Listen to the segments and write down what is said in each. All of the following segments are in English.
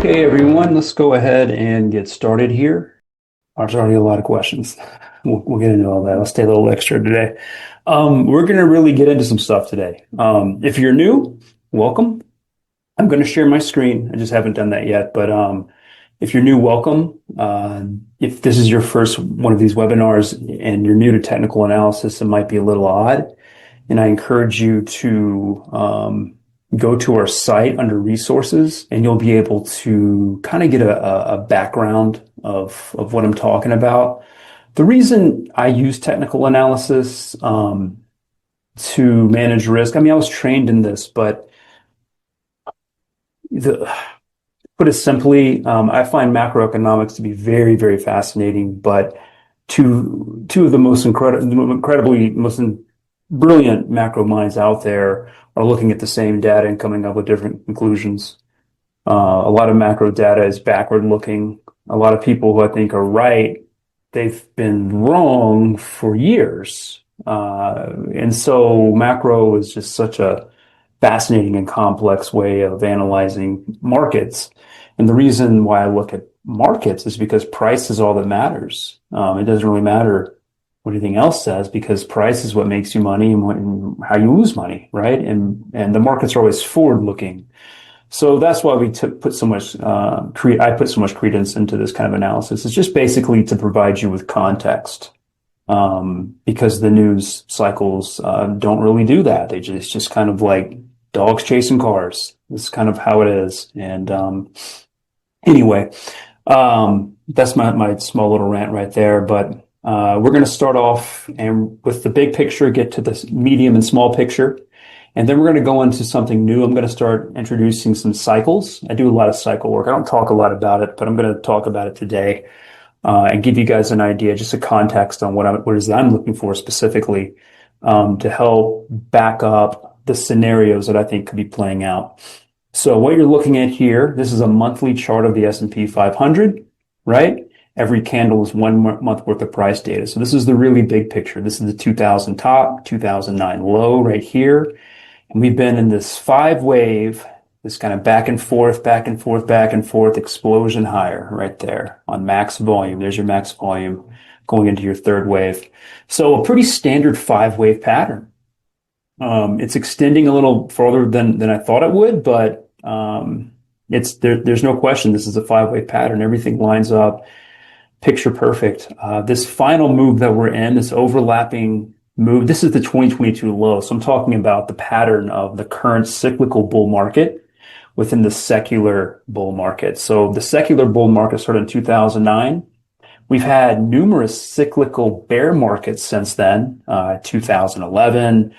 Okay, everyone, let's go ahead and get started here. There's already a lot of questions. We'll get into all that. I'll stay a little extra today. We're going to really get into some stuff today. If you're new, welcome. I'm going to share my screen. I just haven't done that yet, but if you're new, welcome. If this is your first one of these webinars and you're new to technical analysis, it might be a little odd. And I encourage you to go to our site under resources, and you'll be able to kind of get a background of what I'm talking about. The reason I use technical analysis to manage risk, I mean, I was trained in this, but put it simply, I find macroeconomics to be very, very fascinating, but two of the most brilliant macro minds out there are looking at the same data and coming up with different conclusions. A lot of macro data is backward looking. A lot of people who I think are right, they've been wrong for years. And so macro is just such a fascinating and complex way of analyzing markets. And the reason why I look at markets is because price is all that matters. It doesn't really matter what anything else says, because price is what makes you money and how you lose money, right? And the markets are always forward looking. So that's why I put so much credence into this kind of analysis. It's just basically to provide you with context, because the news cycles don't really do that. It's just kind of like dogs chasing cars. It's kind of how it is. And anyway, that's my small little rant right there. But we're going to start off and with the big picture, get to the medium and small picture. And then we're going to go into something new. I'm going to start introducing some cycles. I do a lot of cycle work. I don't talk a lot about it, but I'm going to talk about it today and give you guys an idea, just a context on what it is that I'm looking for specifically to help back up the scenarios that I think could be playing out. So what you're looking at here, this is a monthly chart of the S&P 500, right? Every candle is 1 month worth of price data. So this is the really big picture. This is the 2000 top, 2009 low right here. And we've been in this 5-wave, this kind of back and forth, back and forth, back and forth explosion higher right there on max volume. There's your max volume going into your third wave. So a pretty standard 5-wave pattern. It's extending a little further than I thought it would, but there's no question this is a 5-wave pattern. Everything lines up. Picture perfect. This final move that we're in, this overlapping move, this is the 2022 low. So I'm talking about the pattern of the current cyclical bull market within the secular bull market. So the secular bull market started in 2009. We've had numerous cyclical bear markets since then, 2011,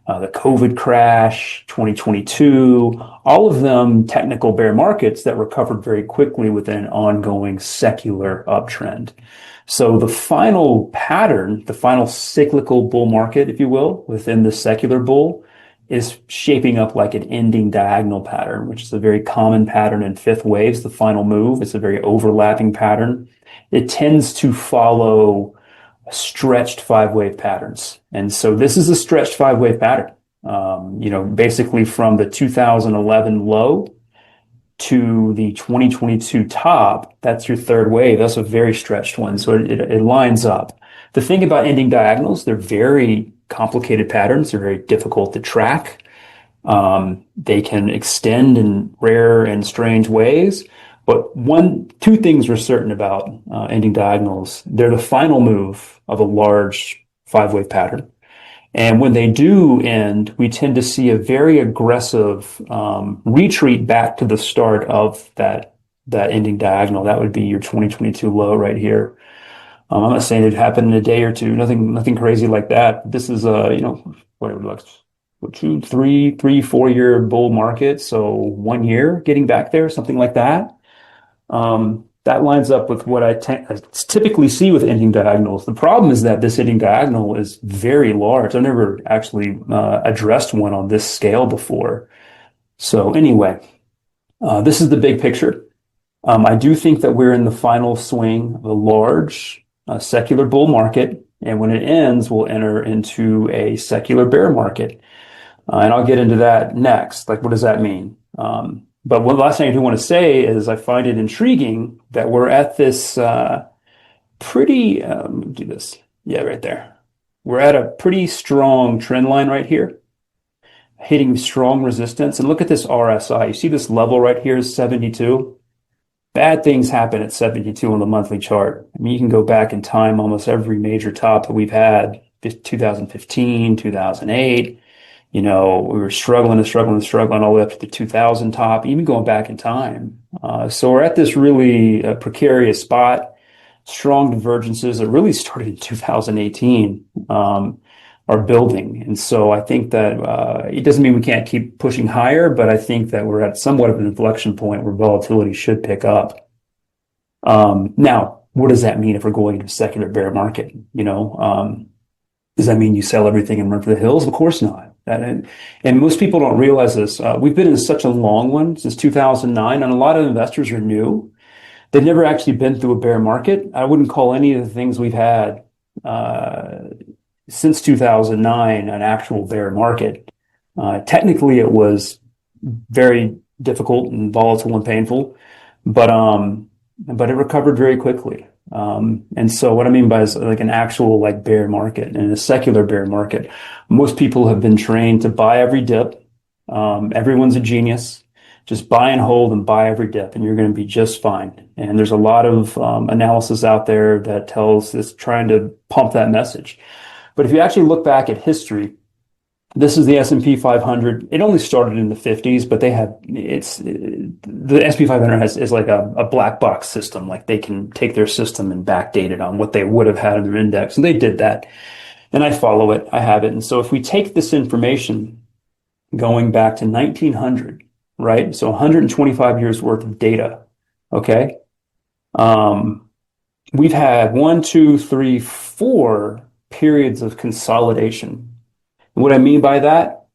the COVID crash, 2022, all of them technical bear markets that recovered very quickly within an ongoing secular uptrend. So the final pattern, the final cyclical bull market, if you will, within the secular bull is shaping up like an ending diagonal pattern, which is a very common pattern in fifth waves, the final move. It's a very overlapping pattern. It tends to follow stretched 5-wave patterns. And so this is a stretched 5-wave pattern. Basically from the 2011 low to the 2022 top, that's your third wave. That's a very stretched one. So it lines up. The thing about ending diagonals, they're very complicated patterns. They're very difficult to track. They can extend in rare and strange ways. But two things we're certain about ending diagonals. They're the final move of a large 5-wave pattern. And when they do end, we tend to see a very aggressive retreat back to the start of that ending diagonal. That would be your 2022 low right here. I'm not saying it happened in a day or two, nothing crazy like that. This is whatever, like 2, 3, 4 year bull market. So 1 year getting back there, something like that. That lines up with what I typically see with ending diagonals. The problem is that this ending diagonal is very large. I've never actually addressed one on this scale before. So anyway, this is the big picture. I do think that we're in the final swing of a large secular bull market. And when it ends, we'll enter into a secular bear market. And I'll get into that next. Like, what does that mean? But one last thing I do want to say is I find it intriguing that we're at this pretty, let me do this. Yeah, right there. We're at a pretty strong trend line right here, hitting strong resistance. And look at this RSI. You see this level right here is 72. Bad things happen at 72 on the monthly chart. I mean, you can go back in time, almost every major top that we've had, 2015, 2008. We were struggling all the way up to the 2000 top, even going back in time. So we're at this really precarious spot. Strong divergences that really started in 2018 are building. And so I think that it doesn't mean we can't keep pushing higher, but I think that we're at somewhat of an inflection point where volatility should pick up. Now, what does that mean if we're going into a secular bear market? Does that mean you sell everything and run for the hills? Of course not. And most people don't realize this. We've been in such a long one since 2009, and a lot of investors are new. They've never actually been through a bear market. I wouldn't call any of the things we've had since 2009 an actual bear market. Technically, it was very difficult and volatile and painful, but it recovered very quickly. And so what I mean by is like an actual like bear market and a secular bear market. Most people have been trained to buy every dip. Everyone's a genius. Just buy and hold and buy every dip, and you're going to be just fine. And there's a lot of analysis out there that tells this, trying to pump that message. But if you actually look back at history, this is the S&P 500. It only started in the 50s, but the S&P 500 is like a black box system. Like they can take their system and backdate it on what they would have had in their index, and they did that. And I follow it. I have it. And so if we take this information going back to 1900. Right? So 125 years worth of data. Okay. We've had 1, 2, 3, 4 periods of consolidation. And what I mean by that,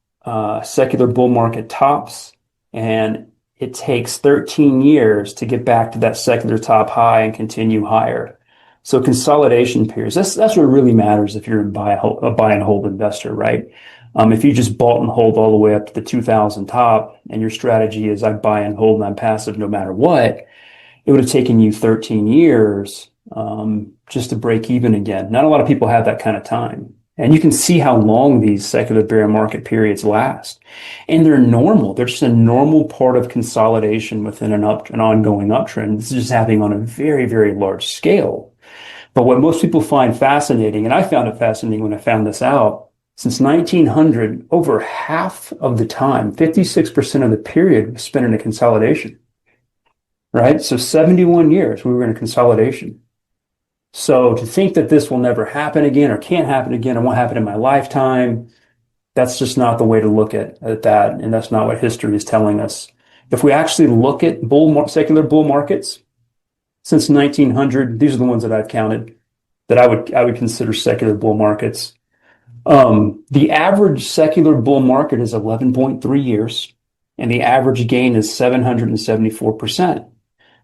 secular bull market tops, and it takes 13 years to get back to that secular top high and continue higher. So consolidation periods, that's what really matters if you're a buy and hold investor, right? If you just bought and hold all the way up to the 2000 top and your strategy is I buy and hold and I'm passive no matter what, it would have taken you 13 years just to break even again. Not a lot of people have that kind of time. And you can see how long these secular bear market periods last. And they're normal. They're just a normal part of consolidation within an ongoing uptrend. This is just happening on a very, very large scale. But what most people find fascinating, and I found it fascinating when I found this out, since 1900, over half of the time, 56% of the period was spent in a consolidation, right? So 71 years we were in a consolidation. So to think that this will never happen again or can't happen again, it won't happen in my lifetime, that's just not the way to look at that. And that's not what history is telling us. If we actually look at secular bull markets since 1900, these are the ones that I've counted that I would consider secular bull markets. The average secular bull market is 11.3 years, and the average gain is 774%.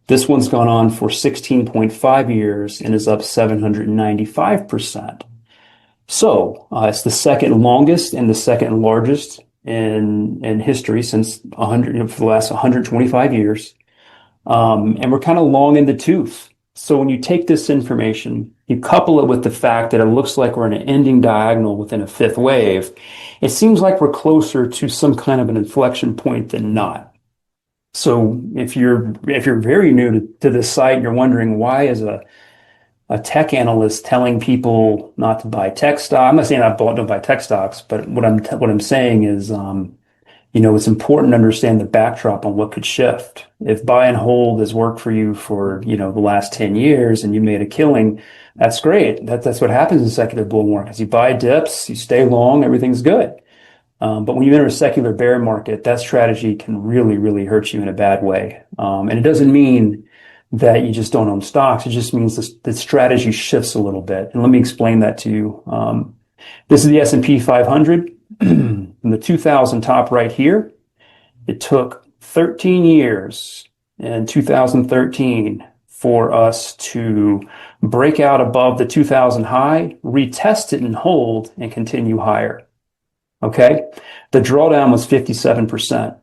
This one's gone on for 16.5 years and is up 795%. So it's the second longest and the second largest in history since 100 for the last 125 years. And we're kind of long in the tooth. So when you take this information, you couple it with the fact that it looks like we're in an ending diagonal within a fifth wave, it seems like we're closer to some kind of an inflection point than not. So if you're very new to this site and you're wondering why is a tech analyst telling people not to buy tech stock, I'm not saying don't buy tech stocks, but what I'm saying is it's important to understand the backdrop on what could shift. If buy and hold has worked for you for, the last 10 years and you made a killing, that's great. That's what happens in secular bull markets. You buy dips, you stay long, everything's good. But when you enter a secular bear market, that strategy can really, really hurt you in a bad way. And it doesn't mean that you just don't own stocks. It just means the strategy shifts a little bit. And let me explain that to you. This is the S&P 500. From the 2000 top right here, it took 13 years in 2013 for us to break out above the 2000 high, retest it and hold, and continue higher. Okay? The drawdown was 57%.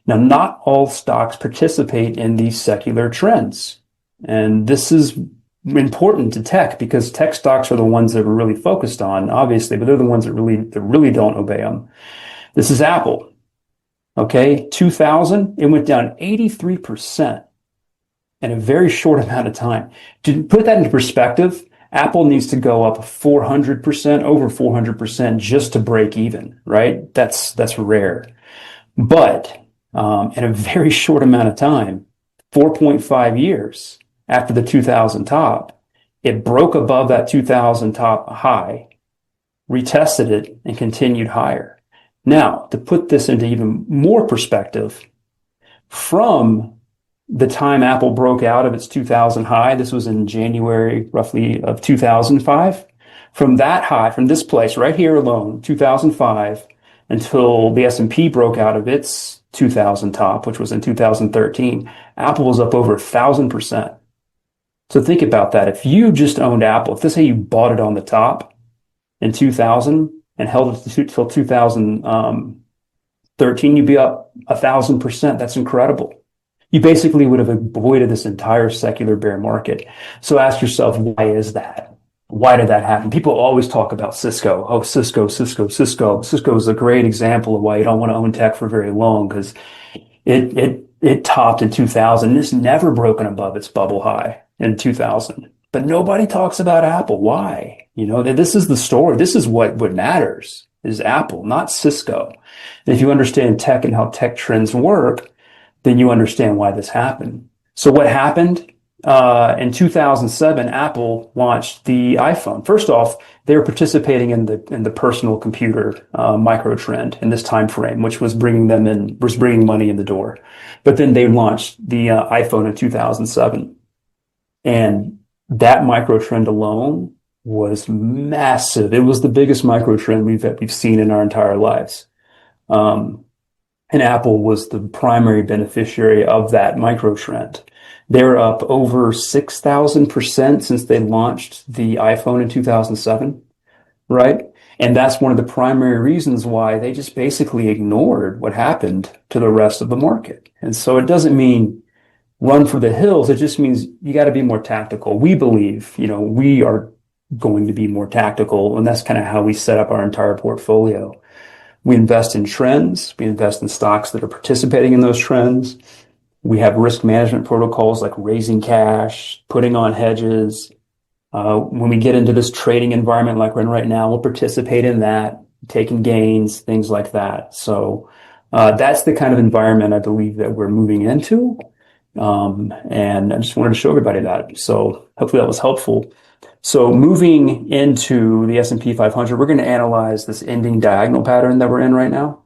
Now, not all stocks participate in these secular trends. And this is important to tech because tech stocks are the ones that we're really focused on, obviously, but they're the ones that really don't obey them. This is Apple. Okay, 2000, it went down 83% in a very short amount of time. To put that into perspective, Apple needs to go up 400%, over 400% just to break even, right? That's rare. But in a very short amount of time, 4.5 years after the 2000 top, it broke above that 2000 top high, retested it, and continued higher. Now, to put this into even more perspective, from the time Apple broke out of its 2000 high, this was in January roughly of 2005, from that high, from this place right here alone, 2005, until the S&P broke out of its 2000 top, which was in 2013, Apple was up over 1,000%. So think about that. If you just owned Apple, if this is how you bought it on the top in 2000 and held it until 2013, you'd be up 1,000%. That's incredible. You basically would have avoided this entire secular bear market. So ask yourself, why is that? Why did that happen? People always talk about Cisco. Oh, Cisco. Cisco is a great example of why you don't want to own tech for very long, because it topped in 2000. It's never broken above its bubble high in 2000. But nobody talks about Apple. Why? You know, this is the story. This is what matters, is Apple, not Cisco. And if you understand tech and how tech trends work, then you understand why this happened. So what happened? In 2007, Apple launched the iPhone. First off, they were participating in the personal computer micro trend in this time frame, which was bringing money in the door. But then they launched the iPhone in 2007, and that micro trend alone was massive. It was the biggest micro trend we've seen in our entire lives. And Apple was the primary beneficiary of that micro trend. They're up over 6,000% since they launched the iPhone in 2007, right? And that's one of the primary reasons why they just basically ignored what happened to the rest of the market. And so it doesn't mean run for the hills. It just means you got to be more tactical. We believe, we are going to be more tactical, and that's kind of how we set up our entire portfolio. We invest in trends. We invest in stocks that are participating in those trends. We have risk management protocols like raising cash, putting on hedges. When we get into this trading environment like we're in right now, we'll participate in that, taking gains, things like that. So that's the kind of environment I believe that we're moving into. And I just wanted to show everybody that. So hopefully that was helpful. So moving into the S&P 500, we're going to analyze this ending diagonal pattern that we're in right now.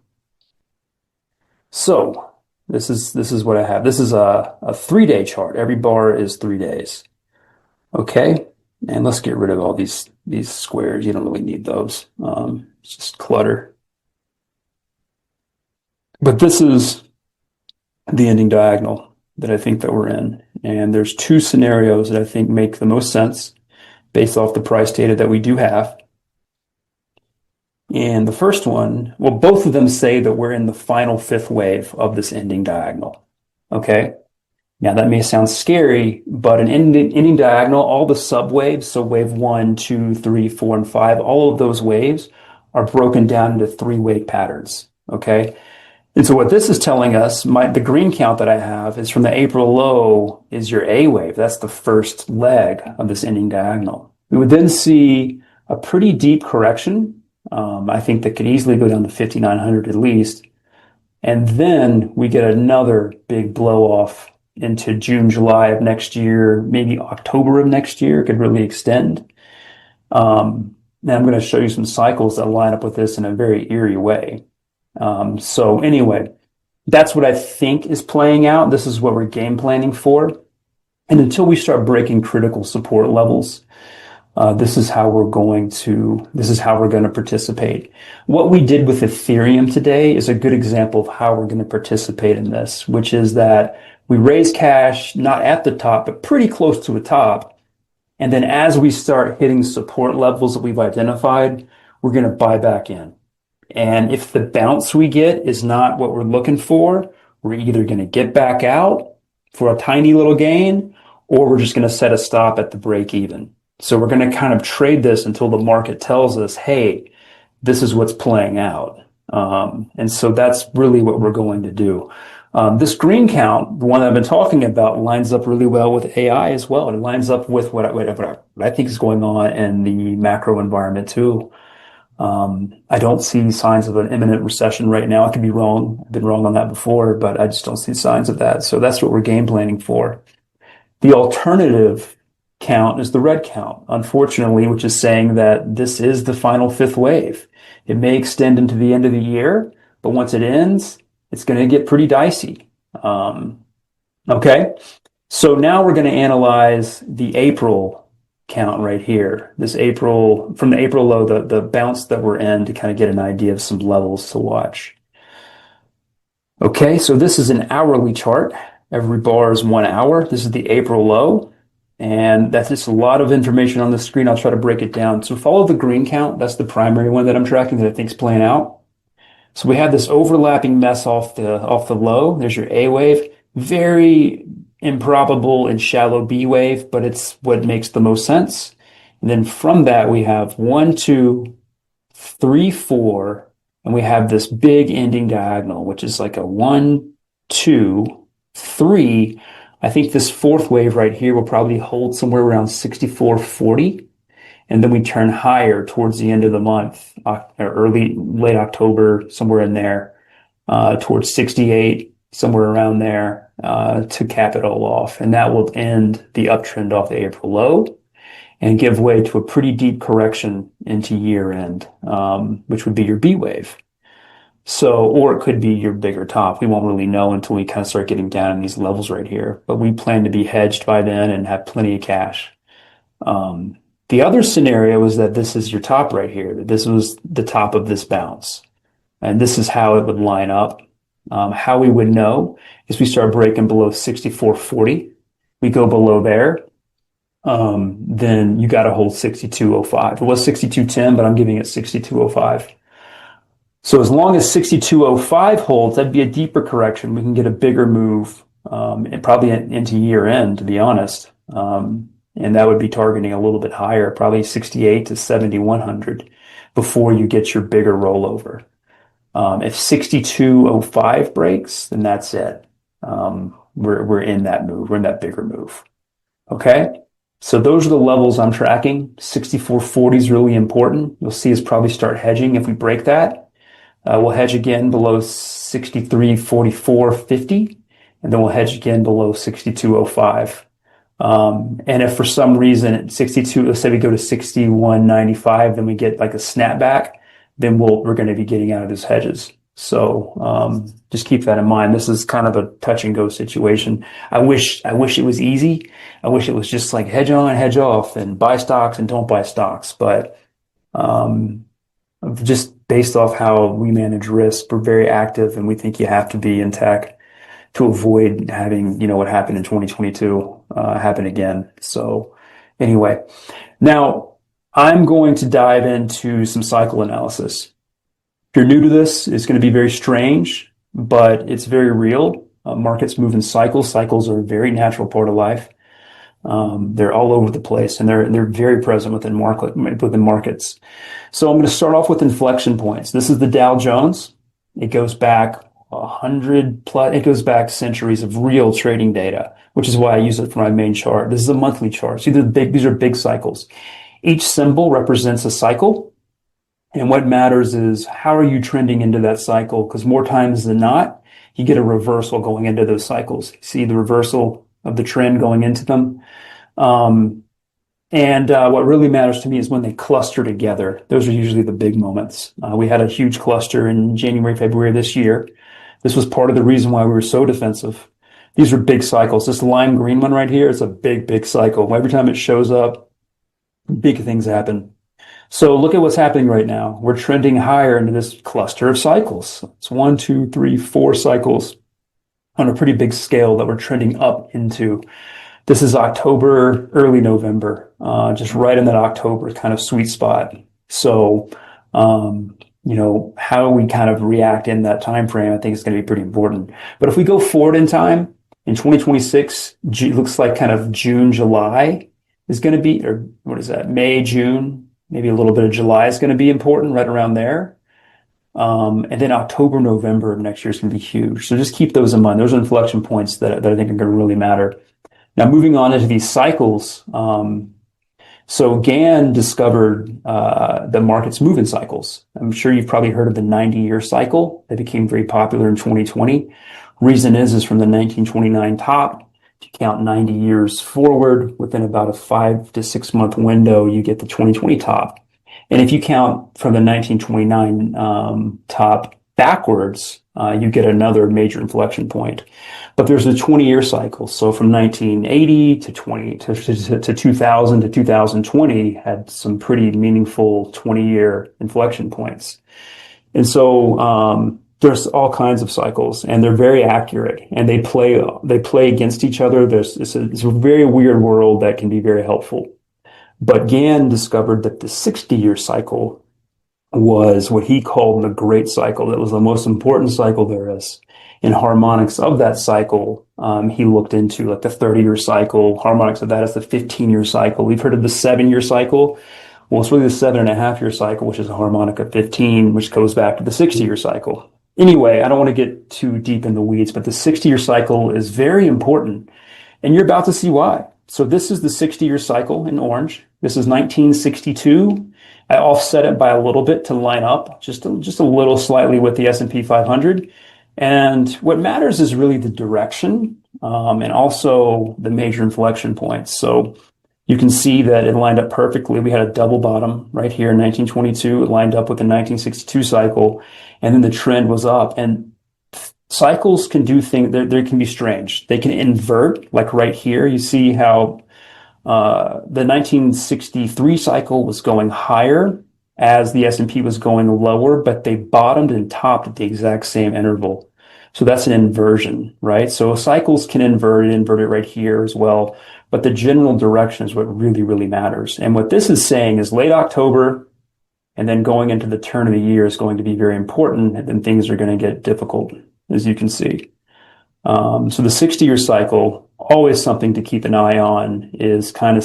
So this is what I have. This is a 3-day chart. Every bar is 3 days. Okay. And let's get rid of all these squares. You don't really need those. It's just clutter. But this is the ending diagonal that I think that we're in. And there's two scenarios that I think make the most sense based off the price data that we do have. And the first one, well, both of them say that we're in the final fifth wave of this ending diagonal. Okay. Now that may sound scary, but an ending diagonal, all the subwaves, so wave 1, 2, 3, 4, and 5, all of those waves are broken down into 3-wave patterns. Okay. And so what this is telling us, the green count that I have is from the April low is your A wave. That's the first leg of this ending diagonal. We would then see a pretty deep correction. I think that could easily go down to 5,900 at least. And then we get another big blow off into June, July of next year, maybe October of next year. It could really extend. Now I'm going to show you some cycles that line up with this in a very eerie way. So anyway, that's what I think is playing out. This is what we're game planning for. And until we start breaking critical support levels, this is how we're going to participate. What we did with Ethereum today is a good example of how we're going to participate in this, which is that we raise cash, not at the top, but pretty close to the top. And then as we start hitting support levels that we've identified, we're going to buy back in. And if the bounce we get is not what we're looking for, we're either going to get back out for a tiny little gain, or we're just going to set a stop at the break even. So we're going to kind of trade this until the market tells us, hey, this is what's playing out. And so that's really what we're going to do. This green count, the one I've been talking about, lines up really well with AI as well. It lines up with what I think is going on in the macro environment too. I don't see signs of an imminent recession right now. I could be wrong. I've been wrong on that before, but I just don't see signs of that. So that's what we're game planning for. The alternative count is the red count, unfortunately, which is saying that this is the final fifth wave. It may extend into the end of the year, but once it ends, it's going to get pretty dicey. Okay, so now we're going to analyze the April count right here. This April, from the April low, the bounce that we're in, to kind of get an idea of some levels to watch. Okay, so this is an hourly chart. Every bar is 1 hour. This is the April low. And that's just a lot of information on the screen. I'll try to break it down. So follow the green count. That's the primary one that I'm tracking that I think is playing out. So we have this overlapping mess off the low. There's your A wave. Very improbable and shallow B wave, but it's what makes the most sense. And then from that, we have 1, 2, 3, 4, and we have this big ending diagonal, which is like a 1, 2, 3. I think this fourth wave right here will probably hold somewhere around 64.40. And then we turn higher towards the end of the month, or late October, somewhere in there, towards 68, somewhere around there, to cap it all off. And that will end the uptrend off the April low and give way to a pretty deep correction into year end, which would be your B wave. So, or it could be your bigger top. We won't really know until we kind of start getting down in these levels right here. But we plan to be hedged by then and have plenty of cash. The other scenario is that this is your top right here, that this was the top of this bounce. And this is how it would line up. How we would know is we start breaking below 64.40. We go below there. Then you got to hold 62.05. It was 62.10, but I'm giving it 62.05. So as long as 62.05 holds, that'd be a deeper correction. We can get a bigger move, and probably into year end, to be honest. And that would be targeting a little bit higher, probably 68 to 7,100 before you get your bigger rollover. If 62.05 breaks, then that's it. We're in that move. We're in that bigger move. Okay. So those are the levels I'm tracking. 64.40 is really important. You'll see us probably start hedging if we break that. We'll hedge again below 63.44.50, and then we'll hedge again below 62.05. And if for some reason at 62, let's say we go to 61.95, then we get like a snapback, then we're going to be getting out of those hedges. So just keep that in mind. This is kind of a touch and go situation. I wish it was easy. I wish it was just like hedge on, hedge off, and buy stocks and don't buy stocks. But just based off how we manage risk, we're very active, and we think you have to be in tech to avoid having, what happened in 2022 happen again. So anyway, now I'm going to dive into some cycle analysis. If you're new to this, it's going to be very strange, but it's very real. Markets move in cycles. Cycles are a very natural part of life. They're all over the place, and they're very present within markets. So I'm going to start off with inflection points. This is the Dow Jones. It goes back 100 plus. It goes back centuries of real trading data, which is why I use it for my main chart. This is a monthly chart. So these are big cycles. Each symbol represents a cycle, and what matters is how are you trending into that cycle? Because more times than not, you get a reversal going into those cycles. See the reversal of the trend going into them. What really matters to me is when they cluster together. Those are usually the big moments. We had a huge cluster in January, February this year. This was part of the reason why we were so defensive. These are big cycles. This lime green one right here is a big, big cycle. Every time it shows up, big things happen. So look at what's happening right now. We're trending higher into this cluster of cycles. It's 1, 2, 3, 4 cycles on a pretty big scale that we're trending up into. This is October, early November, just right in that October kind of sweet spot. So, how we kind of react in that time frame, I think is going to be pretty important. But if we go forward in time, in 2026, looks like kind of June, July is going to be, or what is that? May, June, maybe a little bit of July is going to be important right around there. And then October, November of next year is going to be huge. So just keep those in mind. Those are inflection points that I think are going to really matter. Now, moving on into these cycles. So Gann discovered the market's move in cycles. I'm sure you've probably heard of the 90-year cycle that became very popular in 2020. Reason is from the 1929 top, if you count 90 years forward, within about a 5 to 6 month window, you get the 2020 top. And if you count from the 1929 top backwards, you get another major inflection point. But there's a 20-year cycle. So from 1980 to 2000 to 2020 had some pretty meaningful 20-year inflection points. And so there's all kinds of cycles, and they're very accurate, and they play against each other. It's a very weird world that can be very helpful. But Gann discovered that the 60-year cycle was what he called the great cycle. That was the most important cycle there is. In harmonics of that cycle, he looked into like the 30-year cycle. Harmonics of that is the 15-year cycle. We've heard of the 7-year cycle. Well, it's really the 7.5-year cycle, which is a harmonic of 15, which goes back to the 60-year cycle. Anyway, I don't want to get too deep in the weeds, but the 60-year cycle is very important, and you're about to see why. So this is the 60-year cycle in orange. This is 1962. I offset it by a little bit to line up just a little slightly with the S&P 500. And what matters is really the direction and also the major inflection points. So you can see that it lined up perfectly. We had a double bottom right here in 1922. It lined up with the 1962 cycle, and then the trend was up. And cycles can do things, they can be strange. They can invert, like right here. You see how the 1963 cycle was going higher as the S&P was going lower, but they bottomed and topped at the exact same interval. So that's an inversion, right? So cycles can invert it right here as well. But the general direction is what really, really matters. And what this is saying is late October and then going into the turn of the year is going to be very important, and then things are going to get difficult, as you can see. So the 60-year cycle, always something to keep an eye on, is kind of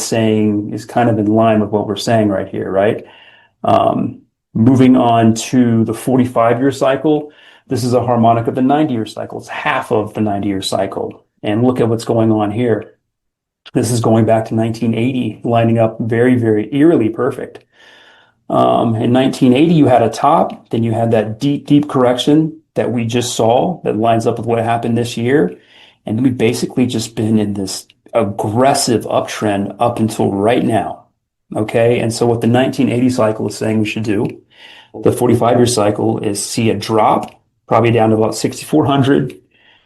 in line with what we're saying right here, right? Moving on to the 45-year cycle, this is a harmonic of the 90-year cycle. It's half of the 90-year cycle. And look at what's going on here. This is going back to 1980, lining up very, very eerily perfect. In 1980, you had a top, then you had that deep, deep correction that we just saw that lines up with what happened this year. And we've basically just been in this aggressive uptrend up until right now. Okay. And so what the 1980 cycle is saying we should do, the 45-year cycle, is see a drop, probably down to about 6,400,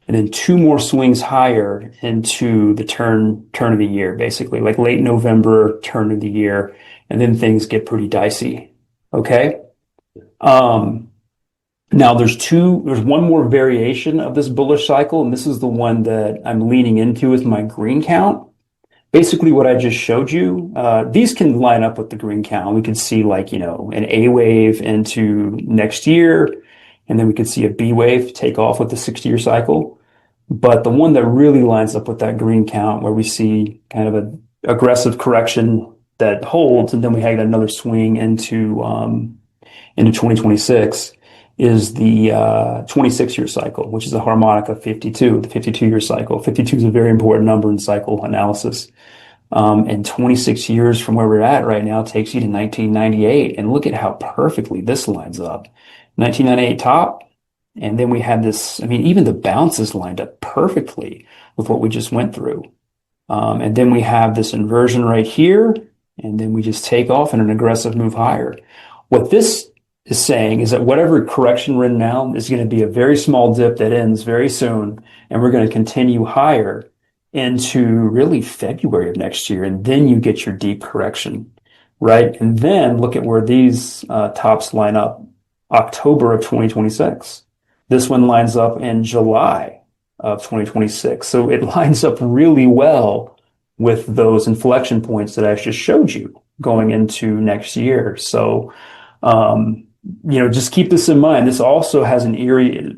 and then 2 more swings higher into the turn of the year, basically, like late November, turn of the year, and then things get pretty dicey. Okay. Now there's one more variation of this bullish cycle, and this is the one that I'm leaning into with my green count. Basically what I just showed you, these can line up with the green count. We could see an A wave into next year, and then we could see a B wave take off with the 60-year cycle. But the one that really lines up with that green count, where we see kind of an aggressive correction that holds, and then we had another swing into 2026, is the 26-year cycle, which is a harmonic of 52, the 52-year cycle. 52 is a very important number in cycle analysis. And 26 years from where we're at right now takes you to 1998. And look at how perfectly this lines up. 1998 top, and then we had this, even the bounces lined up perfectly with what we just went through. And then we have this inversion right here, and then we just take off in an aggressive move higher. What this is saying is that whatever correction we're in now is going to be a very small dip that ends very soon, and we're going to continue higher into really February of next year, and then you get your deep correction, right? And then look at where these tops line up. October of 2026. This one lines up in July of 2026. So it lines up really well with those inflection points that I just showed you going into next year. So just keep this in mind. This also has an eerie,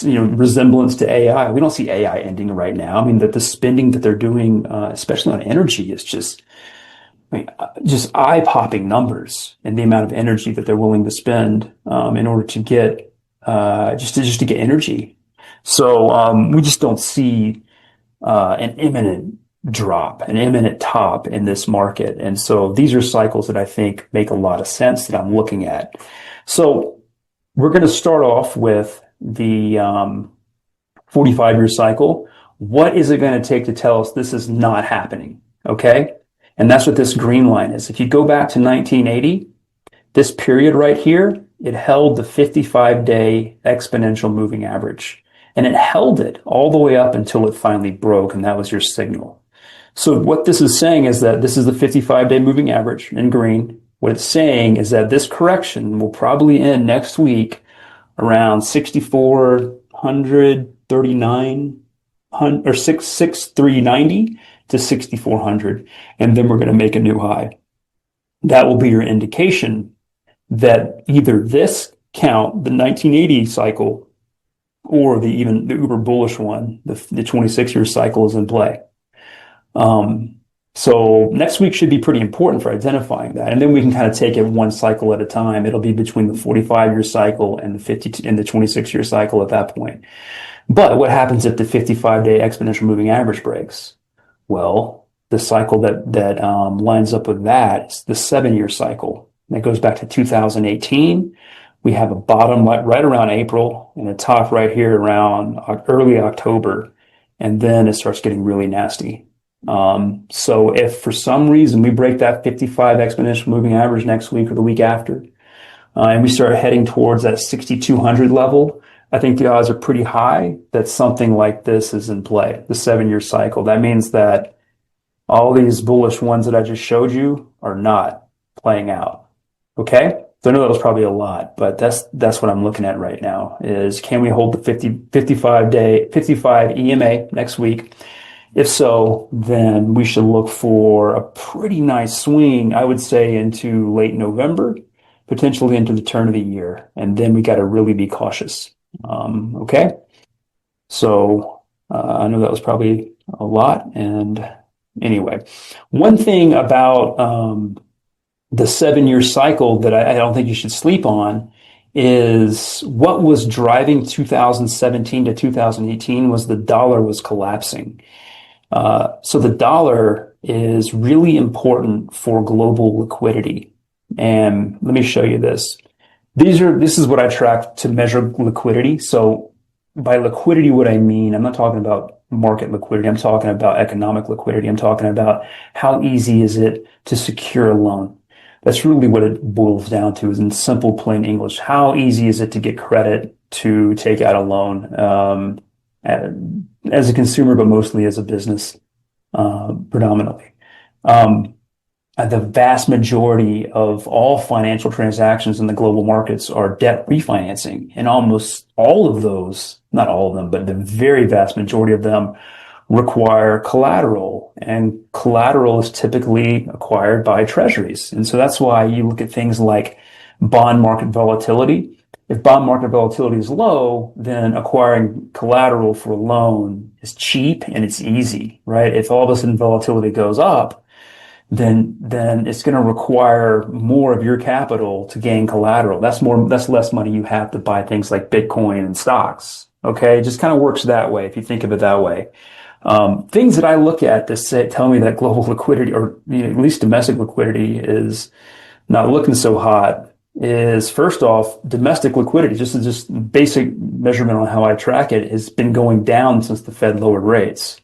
resemblance to AI. We don't see AI ending right now. I mean, that the spending that they're doing, especially on energy, is just, just eye-popping numbers, and the amount of energy that they're willing to spend in order to get just to get energy. So we just don't see an imminent drop, an imminent top in this market. And so these are cycles that I think make a lot of sense that I'm looking at. So we're going to start off with the 45-year cycle. What is it going to take to tell us this is not happening? Okay. And that's what this green line is. If you go back to 1980, this period right here, it held the 55-day exponential moving average. And it held it all the way up until it finally broke, and that was your signal. So what this is saying is that this is the 55-day moving average in green. What it's saying is that this correction will probably end next week around 6,439 or 6,390 to 6,400, and then we're going to make a new high. That will be your indication that either this count, the 1980 cycle, or the uber bullish one, the 26-year cycle, is in play. So next week should be pretty important for identifying that. And then we can kind of take it one cycle at a time. It'll be between the 45-year cycle and the 26-year cycle at that point. But what happens if the 55-day exponential moving average breaks? Well, the cycle that lines up with that is the 7-year cycle. That goes back to 2018. We have a bottom right around April and a top right here around early October. And then it starts getting really nasty. So if for some reason we break that 55 exponential moving average next week or the week after, and we start heading towards that 6,200 level, I think the odds are pretty high that something like this is in play, the 7-year cycle. That means that all these bullish ones that I just showed you are not playing out. Okay? So I know that was probably a lot, but that's what I'm looking at right now is, can we hold the 55 EMA next week? If so, then we should look for a pretty nice swing, I would say, into late November, potentially into the turn of the year. And then we got to really be cautious. Okay. So I know that was probably a lot. And anyway, one thing about the 7-year cycle that I don't think you should sleep on is what was driving 2017 to 2018 was the dollar was collapsing. So the dollar is really important for global liquidity. And let me show you this. This is what I track to measure liquidity. So by liquidity, what I mean, I'm not talking about market liquidity. I'm talking about economic liquidity. I'm talking about how easy is it to secure a loan. That's really what it boils down to, is in simple, plain English. How easy is it to get credit to take out a loan as a consumer, but mostly as a business, predominantly. The vast majority of all financial transactions in the global markets are debt refinancing, and almost all of those, not all of them, but the very vast majority of them require collateral, and collateral is typically acquired by treasuries. And so that's why you look at things like bond market volatility. If bond market volatility is low, then acquiring collateral for a loan is cheap and it's easy, right? If all of a sudden volatility goes up, then it's going to require more of your capital to gain collateral. That's less money you have to buy things like Bitcoin and stocks. Okay. It just kind of works that way if you think of it that way. Things that I look at that tell me that global liquidity, or at least domestic liquidity, is not looking so hot is, first off, domestic liquidity, just basic measurement on how I track it, has been going down since the Fed lowered rates.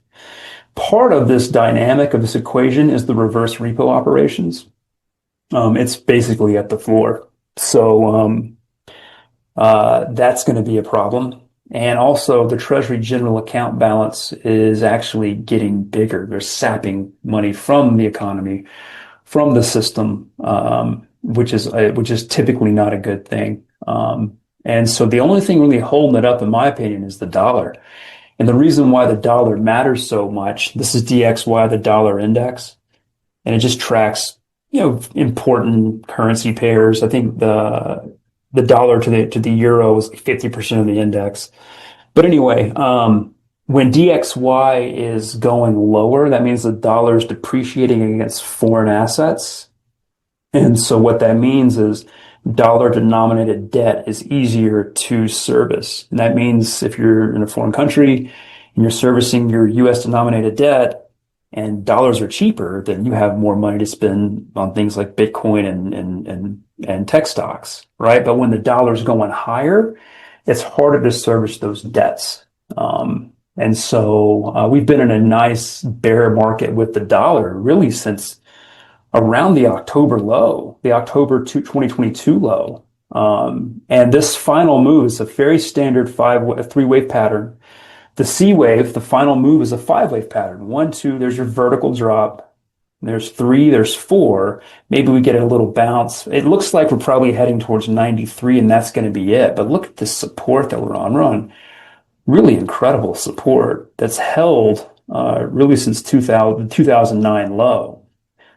Part of this dynamic of this equation is the reverse repo operations. It's basically at the floor. So that's going to be a problem. And also the Treasury general account balance is actually getting bigger. They're sapping money from the economy, from the system, which is typically not a good thing. And so the only thing really holding it up, in my opinion, is the dollar. And the reason why the dollar matters so much, this is DXY, the dollar index, and it just tracks, important currency pairs. I think the the dollar to the euro is like 50% of the index. But anyway, when DXY is going lower, that means the dollar is depreciating against foreign assets. And so what that means is dollar denominated debt is easier to service. And that means if you're in a foreign country and you're servicing your US denominated debt and dollars are cheaper, then you have more money to spend on things like Bitcoin and tech stocks, right? But when the dollar's going higher, it's harder to service those debts. And so we've been in a nice bear market with the dollar really since around the October low, the October 2022 low. And this final move is a very standard three-wave pattern. The C wave, the final move, is a five-wave pattern. 1, 2, there's your vertical drop. There's 3, there's 4. Maybe we get a little bounce. It looks like we're probably heading towards 93, and that's going to be it. But look at this support that we're on. We're on really incredible support that's held really since 2009 low.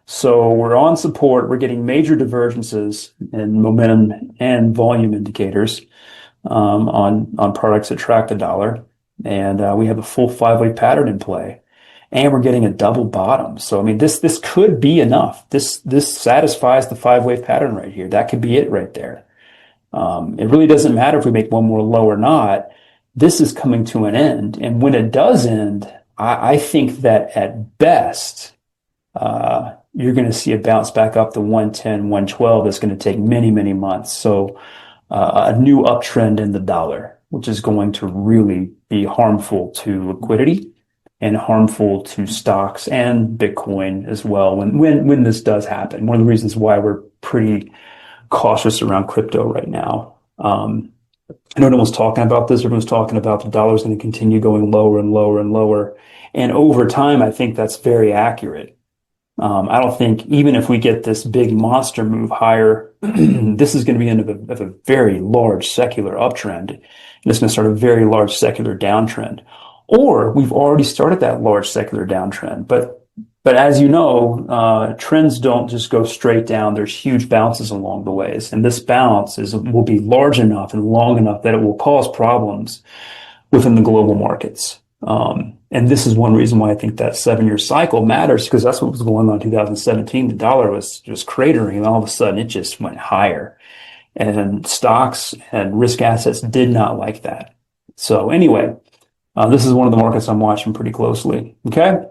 So we're on support. We're getting major divergences in momentum and volume indicators on products that track the dollar. And we have a full five-wave pattern in play. And we're getting a double bottom. So, I mean, this could be enough. This satisfies the five-wave pattern right here. That could be it right there. It really doesn't matter if we make one more low or not. This is coming to an end. And when it does end, I think that at best, you're going to see a bounce back up to 110, 112. That's going to take many, many months. So a new uptrend in the dollar, which is going to really be harmful to liquidity and harmful to stocks and Bitcoin as well when this does happen. One of the reasons why we're pretty cautious around crypto right now. I know no one's talking about this. Everyone's talking about the dollar is going to continue going lower and lower and lower. And over time, I think that's very accurate. I don't think even if we get this big monster move higher, this is going to be end of a very large secular uptrend. And it's going to start a very large secular downtrend. Or we've already started that large secular downtrend. But as you know, trends don't just go straight down. There's huge bounces along the ways. And this bounce will be large enough and long enough that it will cause problems within the global markets. And this is one reason why I think that 7-year cycle matters, because that's what was going on in 2017. The dollar was just cratering, and all of a sudden it just went higher. And stocks and risk assets did not like that. So anyway, this is one of the markets I'm watching pretty closely. Okay.